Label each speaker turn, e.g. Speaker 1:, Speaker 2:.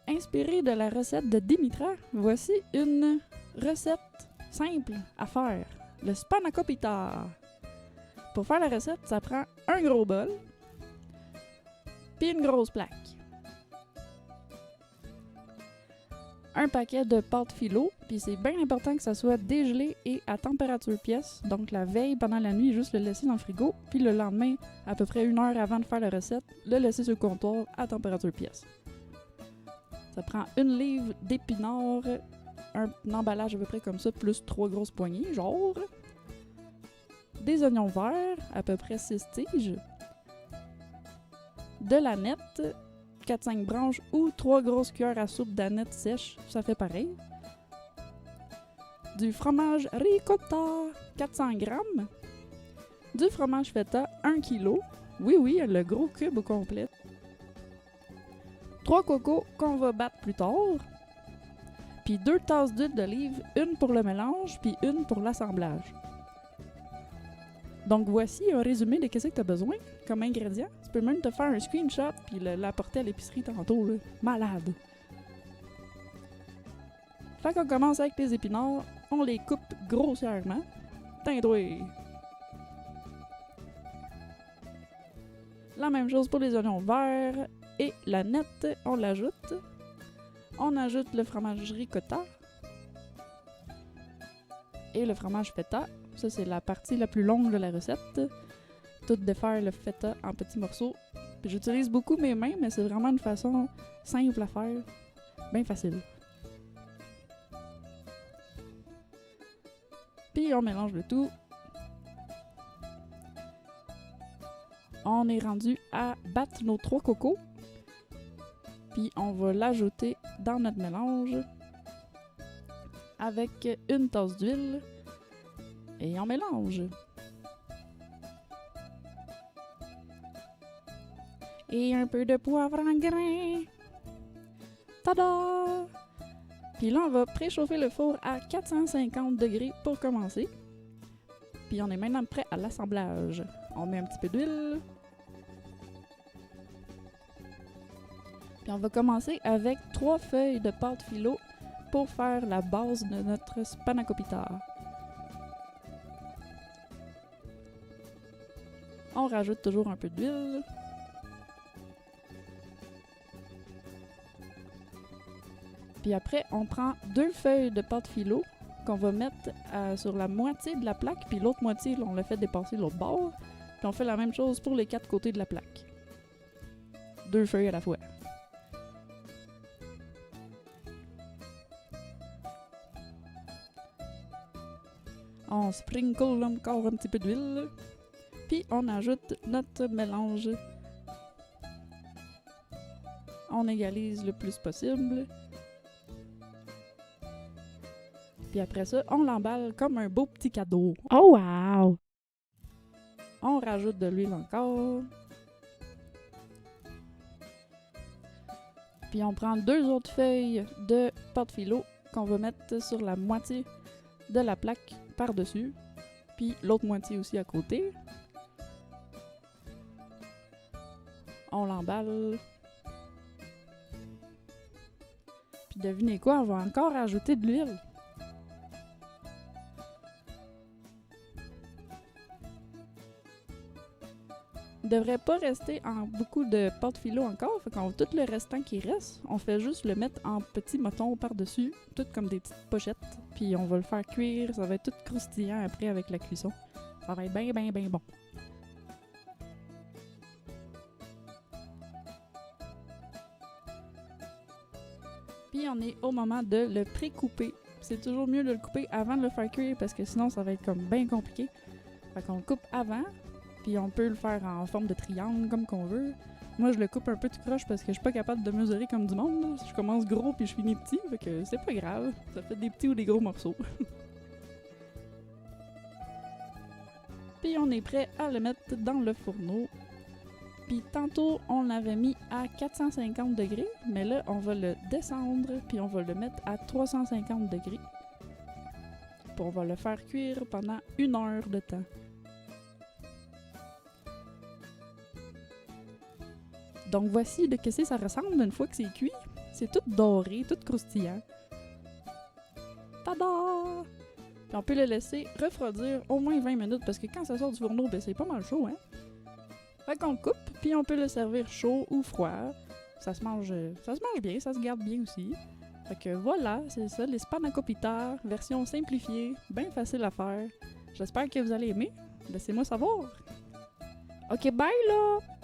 Speaker 1: Inspiré de la recette de Dimitra, voici une recette simple à faire. Le spanakop pita. Pour faire la recette, ça prend un gros bol puis une grosse plaque. Un paquet de pâte philo, puis c'est bien important que ça soit dégelé et à température pièce. Donc la veille, pendant la nuit, juste le laisser dans le frigo, puis le lendemain, à peu près 1 heure avant de faire la recette, le laisser sur le comptoir à température pièce. Ça prend 1 livre d'épinards, un emballage à peu près comme ça, plus 3 grosses poignées, genre. Des oignons verts, à peu près 6 tiges. De l'aneth, 4-5 branches ou 3 grosses cuillères à soupe d'aneth sèche, ça fait pareil. Du fromage ricotta, 400 grammes. Du fromage feta, 1 kg. Oui, le gros cube au complet. 3 cocos qu'on va battre plus tard. Puis 2 tasses d'huile d'olive, une pour le mélange, puis une pour l'assemblage. Donc voici un résumé de ce que tu as besoin comme ingrédients. Tu peux même te faire un screenshot puis l'apporter à l'épicerie tantôt, là. Malade! Fait qu'on commence avec les épinards, on les coupe grossièrement. Tindoué! La même chose pour les oignons verts et l'aneth, on l'ajoute. On ajoute le fromage ricotta et le fromage feta. Ça, c'est la partie la plus longue de la recette. Tout défaire le feta en petits morceaux. Puis j'utilise beaucoup mes mains, mais c'est vraiment une façon simple à faire. Bien facile. Puis on mélange le tout. On est rendu à battre nos 3 cocos. Puis on va l'ajouter dans notre mélange avec 1 tasse d'huile. Et on mélange. Et un peu de poivre en grains. Tada! Puis là, on va préchauffer le four à 450 degrés pour commencer. Puis on est maintenant prêt à l'assemblage. On met un petit peu d'huile. Puis on va commencer avec 3 feuilles de pâte philo pour faire la base de notre spanakop pita. On rajoute toujours un peu d'huile. Puis après, on prend 2 feuilles de pâte philo qu'on va mettre sur la moitié de la plaque, puis l'autre moitié, on l'a fait dépasser l'autre bord. Puis on fait la même chose pour les 4 côtés de la plaque. 2 feuilles à la fois. On sprinkle encore un petit peu d'huile. Puis on ajoute notre mélange. On égalise le plus possible. Puis après ça, on l'emballe comme un beau petit cadeau.
Speaker 2: Oh wow!
Speaker 1: On rajoute de l'huile encore. Puis on prend 2 autres feuilles de pâte philo qu'on va mettre sur la moitié de la plaque par-dessus. Puis l'autre moitié aussi à côté. On l'emballe. Puis devinez quoi, on va encore ajouter de l'huile. Il devrait pas rester en beaucoup de pâte philo encore, fait qu'on tout le restant qui reste, on fait juste le mettre en petits motons par-dessus, tout comme des petites pochettes, puis on va le faire cuire, ça va être tout croustillant après avec la cuisson. Ça va être bien bon. Puis on est au moment de le pré-couper. C'est toujours mieux de le couper avant de le faire cuire parce que sinon ça va être comme bien compliqué. Fait qu'on le coupe avant, puis on peut le faire en forme de triangle comme qu'on veut. Moi je le coupe un peu tout croche parce que je suis pas capable de mesurer comme du monde. Là. Je commence gros puis je finis petit, fait que c'est pas grave. Ça fait des petits ou des gros morceaux. Puis on est prêt à le mettre dans le fourneau. Puis tantôt, on l'avait mis à 450 degrés, mais là, on va le descendre, puis on va le mettre à 350 degrés. Puis on va le faire cuire pendant 1 heure de temps. Donc voici de qu'est-ce que ça ressemble une fois que c'est cuit. C'est tout doré, tout croustillant. Tada! Puis on peut le laisser refroidir au moins 20 minutes parce que quand ça sort du fourneau, ben c'est pas mal chaud, hein? Fait qu'on le coupe, puis on peut le servir chaud ou froid. Ça se mange bien, ça se garde bien aussi. Fait que voilà, c'est ça, les spanakopita pita, version simplifiée, bien facile à faire. J'espère que vous allez aimer. Laissez-moi savoir. Ok, bye là!